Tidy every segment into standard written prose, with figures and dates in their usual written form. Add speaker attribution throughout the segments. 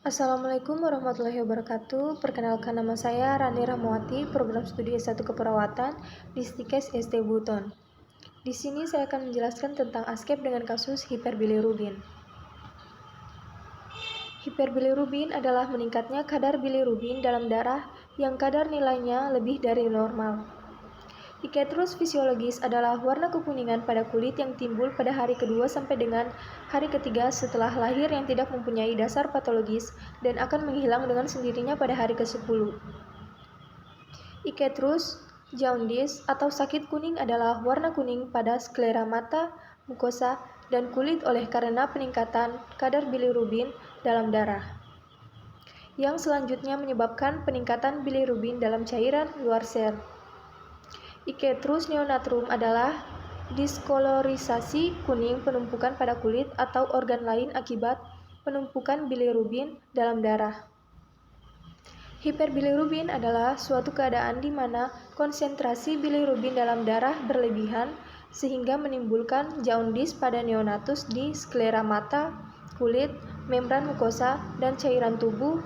Speaker 1: Assalamualaikum warahmatullahi wabarakatuh. Perkenalkan, nama saya Rani Rahmawati, program studi S1 Keperawatan di Stikes ST Buton. Di sini saya akan menjelaskan tentang ASKEP dengan kasus hiperbilirubin. Hiperbilirubin adalah meningkatnya kadar bilirubin dalam darah yang kadar nilainya lebih dari normal. Iketrus fisiologis adalah warna kekuningan pada kulit yang timbul pada hari kedua sampai dengan hari ketiga setelah lahir yang tidak mempunyai dasar patologis dan akan menghilang dengan sendirinya pada hari ke-10. Iketrus jaundice atau sakit kuning adalah warna kuning pada sklera mata, mukosa, dan kulit oleh karena peningkatan kadar bilirubin dalam darah. Yang selanjutnya menyebabkan peningkatan bilirubin dalam cairan luar sel. Iketrus neonatrum adalah diskolorisasi kuning penumpukan pada kulit atau organ lain akibat penumpukan bilirubin dalam darah. Hiperbilirubin adalah suatu keadaan di mana konsentrasi bilirubin dalam darah berlebihan sehingga menimbulkan jaundice pada neonatus di sklera mata, kulit, membran mukosa, dan cairan tubuh.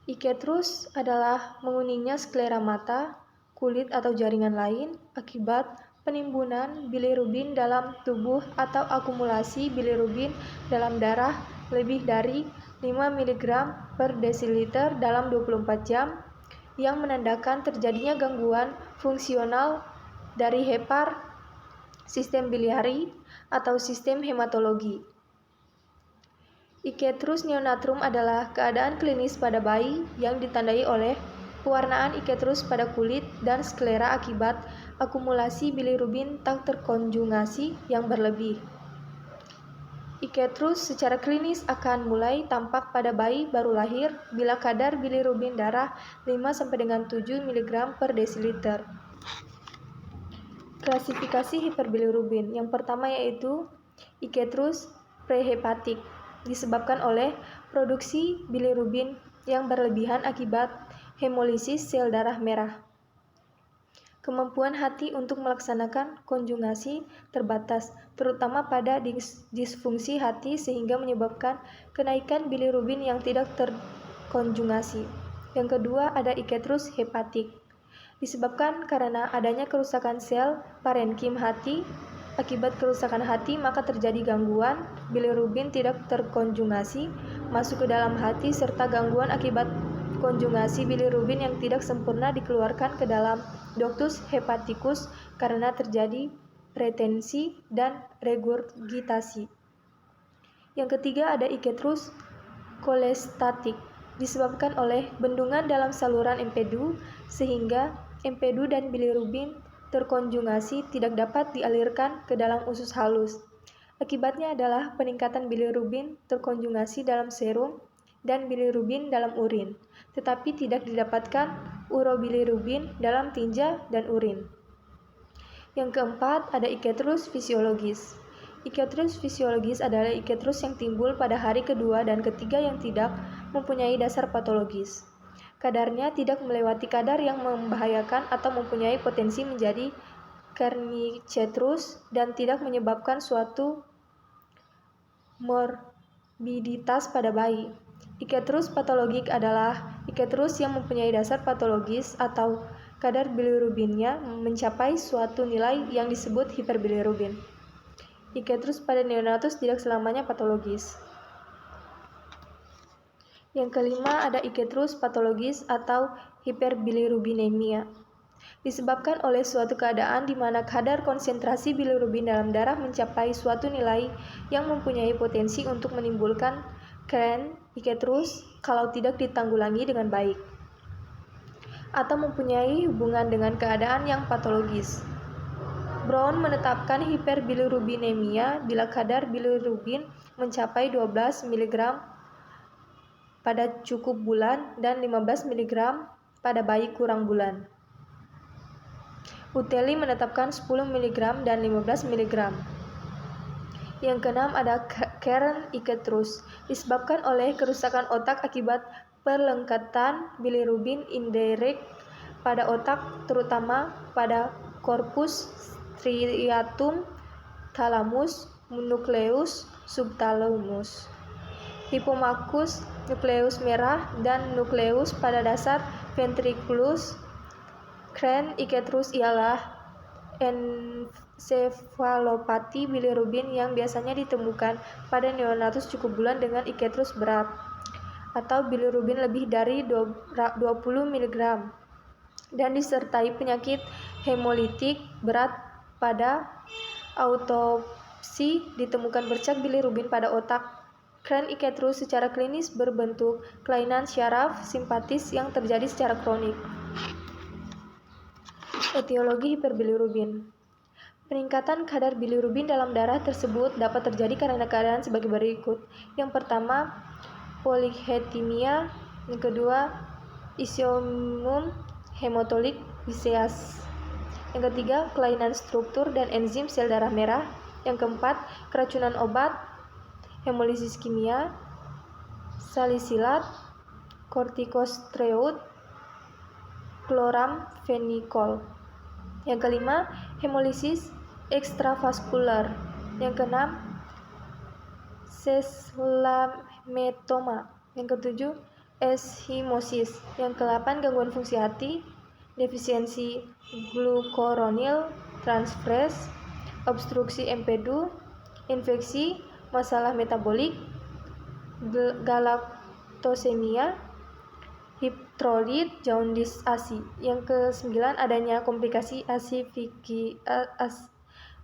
Speaker 1: Iketrus adalah menguningnya sklera mata, kulit atau jaringan lain akibat penimbunan bilirubin dalam tubuh atau akumulasi bilirubin dalam darah lebih dari 5 mg per desiliter dalam 24 jam yang menandakan terjadinya gangguan fungsional dari hepar, sistem biliari, atau sistem hematologi. Iketrus neonatrum adalah keadaan klinis pada bayi yang ditandai oleh pewarnaan iketrus pada kulit dan sklera akibat akumulasi bilirubin tak terkonjugasi yang berlebih. Iketrus secara klinis akan mulai tampak pada bayi baru lahir bila kadar bilirubin darah 5-7 mg per desiliter. Klasifikasi hiperbilirubin yang pertama yaitu iketrus prehepatik, disebabkan oleh produksi bilirubin yang berlebihan akibat hemolisis sel darah merah. Kemampuan hati untuk melaksanakan konjugasi terbatas, terutama pada disfungsi hati sehingga menyebabkan kenaikan bilirubin yang tidak terkonjugasi. Yang kedua ada iketrus hepatik, disebabkan karena adanya kerusakan sel parenkim hati. Akibat kerusakan hati maka terjadi gangguan bilirubin tidak terkonjugasi masuk ke dalam hati serta gangguan akibat konjugasi bilirubin yang tidak sempurna dikeluarkan ke dalam ductus hepaticus karena terjadi retensi dan regurgitasi. Yang ketiga ada iketrus kolestatik, disebabkan oleh bendungan dalam saluran empedu sehingga empedu dan bilirubin terkonjugasi tidak dapat dialirkan ke dalam usus halus. Akibatnya adalah peningkatan bilirubin terkonjugasi dalam serum dan bilirubin dalam urin, tetapi tidak didapatkan urobilirubin dalam tinja dan urin. Yang keempat ada iketrus fisiologis. Iketrus fisiologis adalah iketrus yang timbul pada hari kedua dan ketiga yang tidak mempunyai dasar patologis. Kadarnya tidak melewati kadar yang membahayakan atau mempunyai potensi menjadi kernicetrus dan tidak menyebabkan suatu morbiditas pada bayi. Iketrus patologik adalah iketrus yang mempunyai dasar patologis atau kadar bilirubinnya mencapai suatu nilai yang disebut hiperbilirubin. Iketrus pada neonatus tidak selamanya patologis. Yang kelima ada iketrus patologis atau hiperbilirubinemia, disebabkan oleh suatu keadaan di mana kadar konsentrasi bilirubin dalam darah mencapai suatu nilai yang mempunyai potensi untuk menimbulkan kren iketrus kalau tidak ditanggulangi dengan baik, atau mempunyai hubungan dengan keadaan yang patologis. Brown menetapkan hiperbilirubinemia bila kadar bilirubin mencapai 12 mg pada cukup bulan dan 15 mg pada bayi kurang bulan. Uteli menetapkan 10 mg dan 15 mg. Yang keenam ada kern iketrus, disebabkan oleh kerusakan otak akibat perlengkatan bilirubin indirect pada otak, terutama pada corpus striatum, thalamus, nucleus subthalamus. Hippocampus, nukleus merah, dan nukleus pada dasar ventriculus. Kren Iketrus ialah ensefalopati bilirubin yang biasanya ditemukan pada neonatus cukup bulan dengan iketrus berat atau bilirubin lebih dari 20 mg dan disertai penyakit hemolitik berat. Pada autopsi ditemukan bercak bilirubin pada otak. Kren Iketrus secara klinis berbentuk kelainan syaraf simpatis yang terjadi secara kronik. Etiologi hiperbilirubin. Peningkatan kadar bilirubin dalam darah tersebut dapat terjadi karena keadaan sebagai berikut. Yang pertama, polycythemia. Yang kedua, isominum hematolik biseas. Yang ketiga, kelainan struktur dan enzim sel darah merah. Yang keempat, keracunan obat, hemolisis kimia, salisilat, kortikosteroid, chloramfenicol. Yang kelima, hemolisis ekstravaskular. Yang keenam, seslametoma. Yang ketujuh, eschimosis. Yang kedelapan, gangguan fungsi hati, defisiensi glukoronil transferase, obstruksi empedu, infeksi, masalah metabolik, galaktosemia, hiptrolit, jaundice ASI. Yang ke-9, adanya komplikasi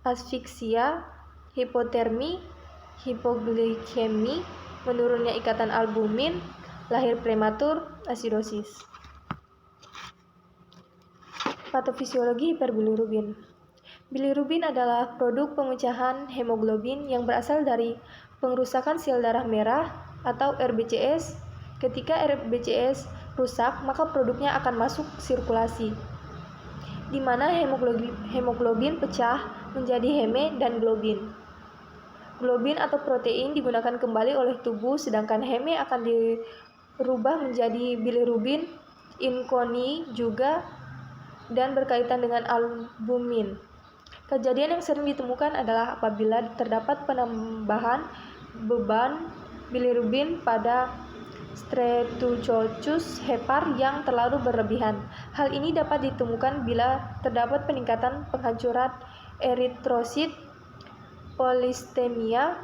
Speaker 1: asfiksia, hipotermi, hipoglikemi, menurunnya ikatan albumin, lahir prematur, asidosis. Patofisiologi hiperbilirubin. Bilirubin adalah produk pemecahan hemoglobin yang berasal dari pengerusakan sel darah merah atau RBCS. Ketika RBCS rusak, maka produknya akan masuk sirkulasi, di mana hemoglobin pecah menjadi heme dan globin. Globin atau protein digunakan kembali oleh tubuh, sedangkan heme akan dirubah menjadi bilirubin inconi juga dan berkaitan dengan albumin. Kejadian yang sering ditemukan adalah apabila terdapat penambahan beban bilirubin pada Streptococcus hepar yang terlalu berlebihan. Hal ini dapat ditemukan bila terdapat peningkatan penghancuran eritrosit, polistemia,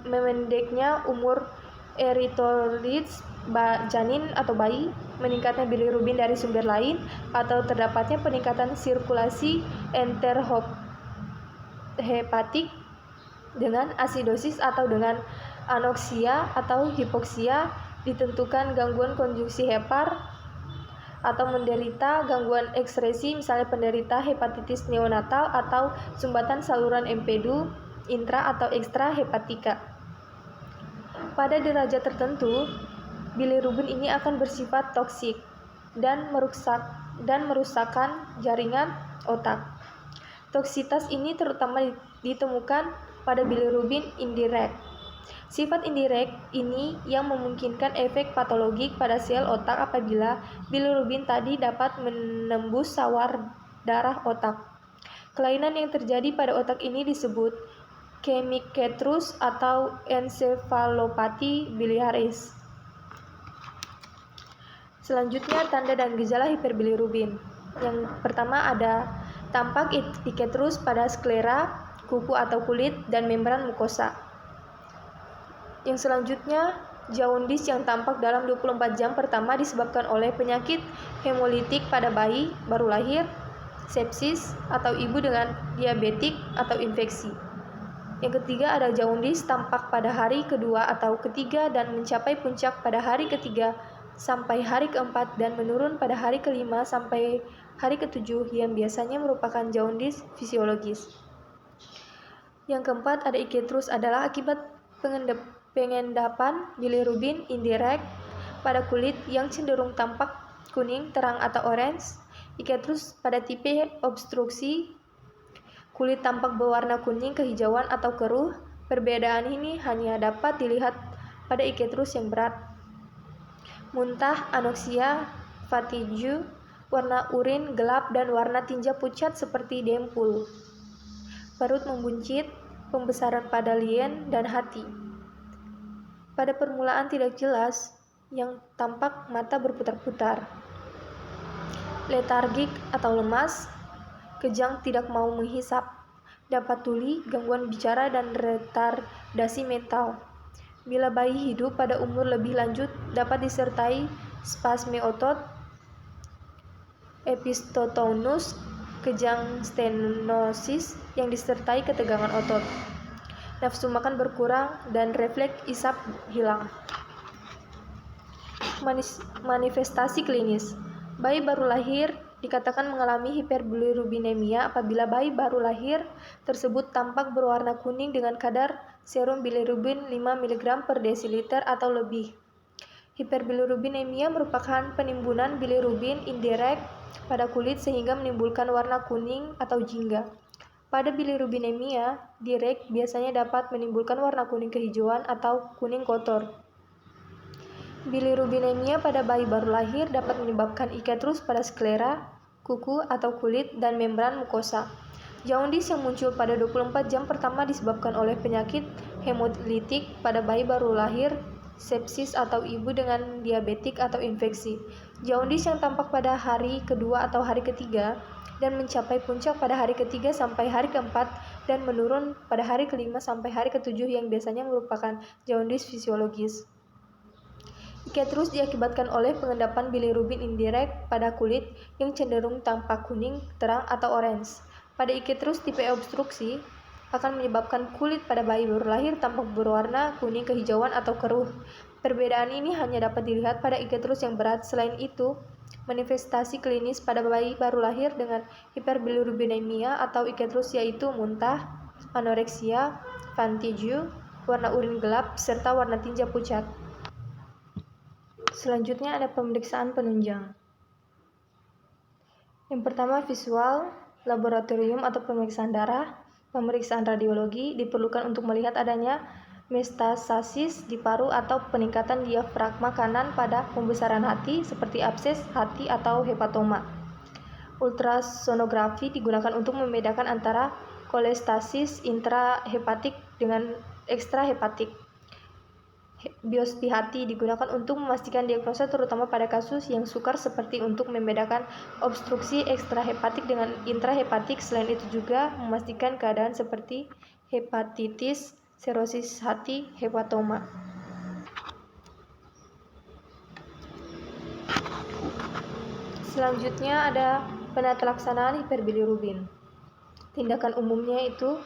Speaker 1: memendeknya umur eritrosit janin atau bayi, meningkatnya bilirubin dari sumber lain, atau terdapatnya peningkatan sirkulasi enterohepatik dengan asidosis atau dengan anoksia atau hipoksia, ditentukan gangguan konstruksi hepar atau menderita gangguan ekskresi, misalnya penderita hepatitis neonatal atau sumbatan saluran empedu intra atau ekstra hepatika. Pada derajat tertentu, bilirubin ini akan bersifat toksik dan merusakkan jaringan otak. Toksitas ini terutama ditemukan pada bilirubin indirect. Sifat indirect ini yang memungkinkan efek patologik pada sel otak apabila bilirubin tadi dapat menembus sawar darah otak. Kelainan yang terjadi pada otak ini disebut Chemicketrus atau encephalopathy biliaris. Selanjutnya, tanda dan gejala hiperbilirubin. Yang pertama ada tampak iketrus pada sklera, kuku atau kulit, dan membran mukosa. Yang selanjutnya, jaundice yang tampak dalam 24 jam pertama disebabkan oleh penyakit hemolitik pada bayi baru lahir, sepsis, atau ibu dengan diabetik atau infeksi. Yang ketiga ada jaundice tampak pada hari kedua atau ketiga dan mencapai puncak pada hari ketiga sampai hari keempat dan menurun pada hari kelima sampai hari ketujuh yang biasanya merupakan jaundice fisiologis. Yang keempat ada iketrus adalah akibat pengendapan bilirubin indirect pada kulit yang cenderung tampak kuning, terang atau orange. Iketrus pada tipe obstruksi kulit tampak berwarna kuning, kehijauan, atau keruh. Perbedaan ini hanya dapat dilihat pada iketrus yang berat. Muntah, anoksia, fatigue, warna urin gelap dan warna tinja pucat seperti dempul. Perut membuncit, pembesaran pada lien dan hati. Pada permulaan tidak jelas, yang tampak mata berputar-putar, letargik atau lemas, kejang tidak mau menghisap, dapat tuli, gangguan bicara, dan retardasi mental. Bila bayi hidup pada umur lebih lanjut, dapat disertai spasme otot, epistotonus, kejang stenosis yang disertai ketegangan otot. Nafsu makan berkurang dan refleks isap hilang. Manifestasi klinis. Bayi baru lahir dikatakan mengalami hiperbilirubinemia apabila bayi baru lahir tersebut tampak berwarna kuning dengan kadar serum bilirubin 5 mg per desiliter atau lebih. Hiperbilirubinemia merupakan penimbunan bilirubin indirect pada kulit sehingga menimbulkan warna kuning atau jingga. Pada bilirubinemia direct biasanya dapat menimbulkan warna kuning kehijauan atau kuning kotor. Bilirubinemia pada bayi baru lahir dapat menyebabkan iketrus pada sklera, kuku atau kulit, dan membran mukosa. Jaundice yang muncul pada 24 jam pertama disebabkan oleh penyakit hemolitik pada bayi baru lahir, sepsis atau ibu dengan diabetik atau infeksi. Jaundice yang tampak pada hari kedua atau hari ketiga dan mencapai puncak pada hari ketiga sampai hari keempat dan menurun pada hari kelima sampai hari ketujuh yang biasanya merupakan jaundice fisiologis. Iketrus diakibatkan oleh pengendapan bilirubin indirect pada kulit yang cenderung tampak kuning, terang, atau orange. Pada iketrus tipe obstruksi akan menyebabkan kulit pada bayi baru lahir tampak berwarna kuning kehijauan atau keruh. Perbedaan ini hanya dapat dilihat pada iketrus yang berat. Selain itu, manifestasi klinis pada bayi baru lahir dengan hiperbilirubinemia atau iketrus yaitu muntah, anoreksia, vertigo, warna urin gelap, serta warna tinja pucat. Selanjutnya ada pemeriksaan penunjang. Yang pertama visual, laboratorium atau pemeriksaan darah, pemeriksaan radiologi diperlukan untuk melihat adanya metastasis di paru atau peningkatan diafragma kanan pada pembesaran hati seperti abses hati atau hepatoma. Ultrasonografi digunakan untuk membedakan antara kolestasis intrahepatik dengan ekstrahepatik. Biopsi hati digunakan untuk memastikan diagnosa terutama pada kasus yang sukar seperti untuk membedakan obstruksi ekstrahepatik dengan intrahepatik. Selain itu juga memastikan keadaan seperti hepatitis, sirosis hati, hepatoma. Selanjutnya ada penata laksanaan hiperbilirubin. Tindakan umumnya itu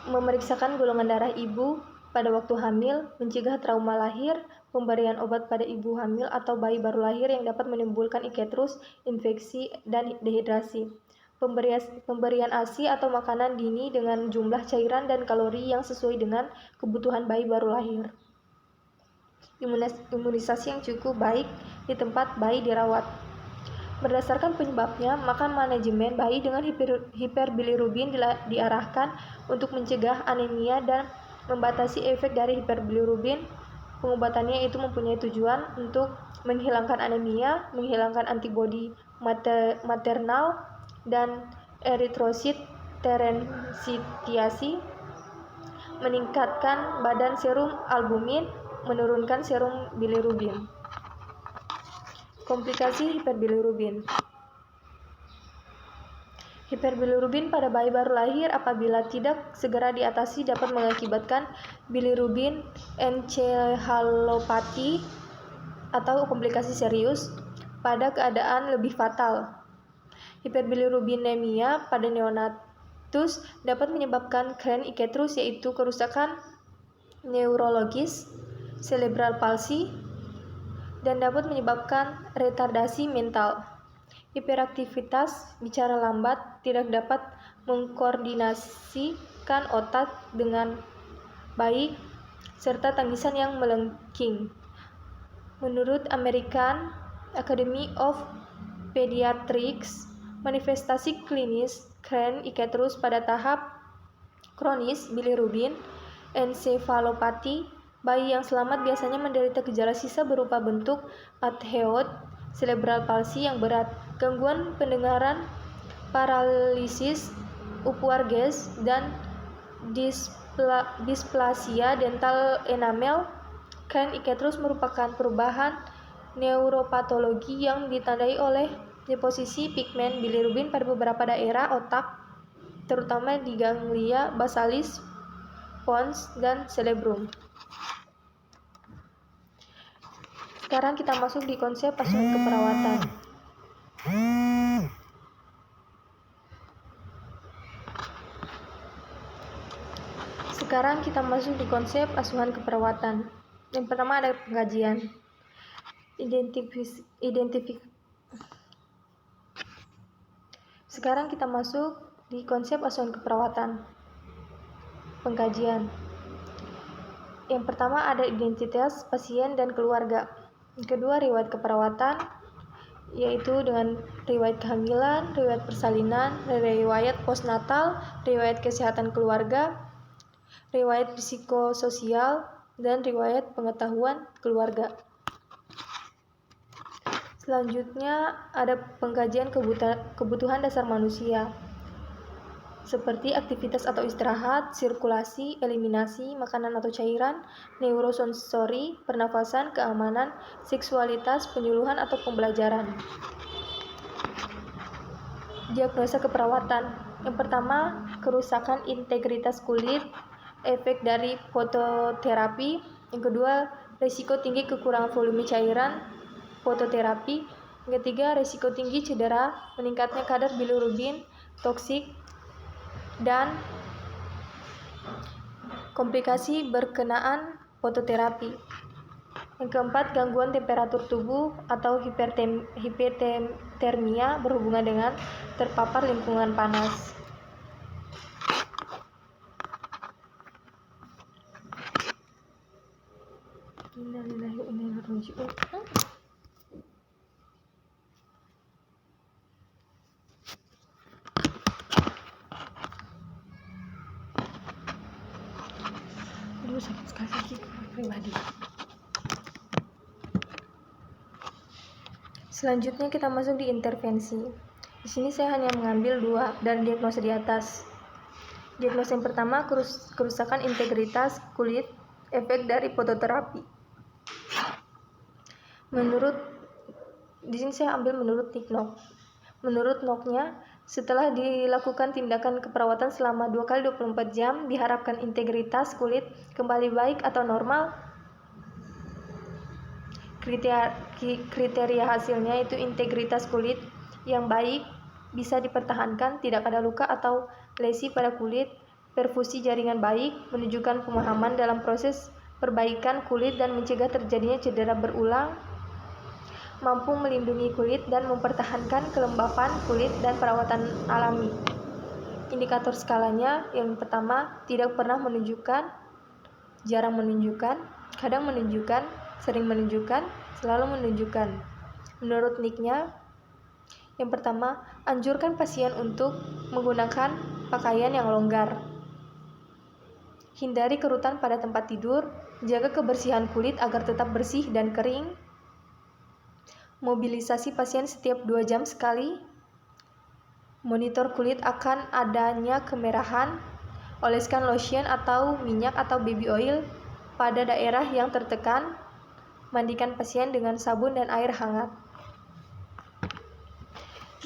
Speaker 1: memeriksakan golongan darah ibu pada waktu hamil, mencegah trauma lahir, pemberian obat pada ibu hamil atau bayi baru lahir yang dapat menimbulkan iketrus, infeksi, dan dehidrasi. Pemberian ASI atau makanan dini dengan jumlah cairan dan kalori yang sesuai dengan kebutuhan bayi baru lahir. Imunisasi yang cukup baik di tempat bayi dirawat. Berdasarkan penyebabnya, maka manajemen bayi dengan hiperbilirubin diarahkan untuk mencegah anemia dan membatasi efek dari hiperbilirubin. Pengobatannya itu mempunyai tujuan untuk menghilangkan anemia, menghilangkan antibodi maternal dan eritrosit terensitisasi, meningkatkan badan serum albumin, menurunkan serum bilirubin. Komplikasi hiperbilirubin. Hiperbilirubin pada bayi baru lahir apabila tidak segera diatasi dapat mengakibatkan bilirubin encephalopati atau komplikasi serius pada keadaan lebih fatal. Hiperbilirubinemia pada neonatus dapat menyebabkan kren iketrus yaitu kerusakan neurologis, cerebral palsy, dan dapat menyebabkan retardasi mental. Hiperaktivitas, bicara lambat, tidak dapat mengkoordinasikan otak dengan baik, serta tangisan yang melengking. Menurut American Academy of Pediatrics, manifestasi klinis kren iketrus pada tahap kronis bilirubin encephalopati. Bayi yang selamat biasanya menderita gejala sisa berupa bentuk adheot, cerebral palsy yang berat, gangguan pendengaran, paralisis, upwarges, dan displasia dental enamel, Keadaan Iketrus merupakan perubahan neuropatologi yang ditandai oleh deposisi pigmen bilirubin pada beberapa daerah otak, terutama di ganglia basalis, pons, dan cerebrum. Sekarang kita masuk di konsep asuhan keperawatan. Yang pertama ada pengkajian. Sekarang kita masuk di konsep asuhan keperawatan. Pengkajian. Yang pertama ada identitas pasien dan keluarga. Yang kedua riwayat keperawatan, yaitu dengan riwayat kehamilan, riwayat persalinan, riwayat postnatal, riwayat kesehatan keluarga, riwayat psikososial, dan riwayat pengetahuan keluarga. Selanjutnya ada pengkajian kebutuhan dasar manusia, seperti aktivitas atau istirahat, sirkulasi, eliminasi, makanan atau cairan, neurosensori, pernafasan, keamanan, seksualitas, penyuluhan atau pembelajaran. Diagnosa keperawatan. Yang pertama, kerusakan integritas kulit, efek dari fototerapi. Yang kedua, risiko tinggi kekurangan volume cairan, fototerapi. Yang ketiga, risiko tinggi cedera, meningkatnya kadar bilirubin, toksik, dan komplikasi berkenaan fototerapi. Yang keempat, gangguan temperatur tubuh atau hipertermia berhubungan dengan terpapar lingkungan panas. Sakit sekali kaki pribadi. Selanjutnya kita masuk di intervensi. Di sini saya hanya mengambil 2 dari diagnosa di atas. Diagnosa yang pertama, kerusakan integritas kulit, efek dari fototerapi. Di sini saya ambil menurut Nick Nock. Menurut Nock-nya, setelah dilakukan tindakan keperawatan selama 2x24 jam, diharapkan integritas kulit kembali baik atau normal. Kriteria hasilnya itu integritas kulit yang baik, bisa dipertahankan, tidak ada luka atau lesi pada kulit, perfusi jaringan baik, menunjukkan pemahaman dalam proses perbaikan kulit dan mencegah terjadinya cedera berulang, mampu melindungi kulit dan mempertahankan kelembapan kulit dan perawatan alami. Indikator skalanya yang pertama, tidak pernah menunjukkan, jarang menunjukkan, kadang menunjukkan, sering menunjukkan, selalu menunjukkan. Menurut Nick-nya, yang pertama, anjurkan pasien untuk menggunakan pakaian yang longgar. Hindari kerutan pada tempat tidur, jaga kebersihan kulit agar tetap bersih dan kering. Mobilisasi pasien setiap 2 jam sekali. Monitor kulit akan adanya kemerahan. Oleskan lotion atau minyak atau baby oil pada daerah yang tertekan. Mandikan pasien dengan sabun dan air hangat.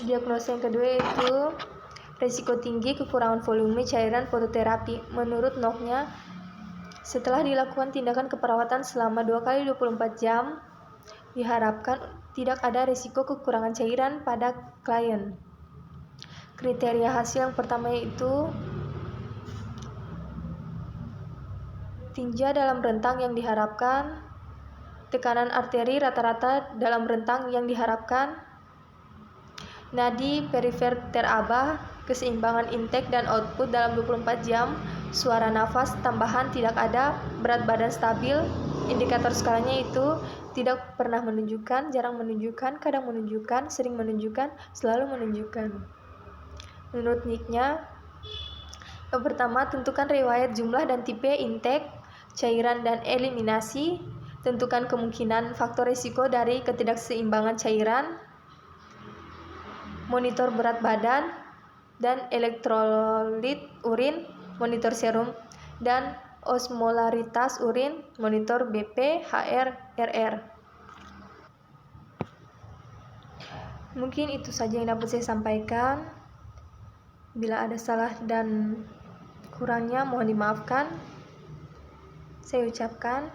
Speaker 1: Diagnosa yang kedua yaitu risiko tinggi kekurangan volume cairan fototerapi. Menurut Nock-nya, setelah dilakukan tindakan keperawatan selama 2x24 jam, diharapkan tidak ada risiko kekurangan cairan pada klien. Kriteria hasil yang pertama yaitu tinja dalam rentang yang diharapkan, tekanan arteri rata-rata dalam rentang yang diharapkan, nadi perifer terabah, keseimbangan intake dan output dalam 24 jam, suara nafas tambahan tidak ada, berat badan stabil. Indikator skalanya itu tidak pernah menunjukkan, jarang menunjukkan, kadang menunjukkan, sering menunjukkan, selalu menunjukkan. Menurut Nick-nya, yang pertama, tentukan riwayat jumlah dan tipe intake, cairan dan eliminasi. Tentukan kemungkinan faktor risiko dari ketidakseimbangan cairan. Monitor berat badan dan elektrolit urin, monitor serum, dan osmolaritas urin, monitor BP, HR, RR. Mungkin itu saja yang dapat saya sampaikan. Bila ada salah dan kurangnya mohon dimaafkan. Saya ucapkan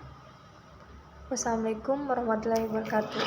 Speaker 1: wassalamualaikum warahmatullahi wabarakatuh.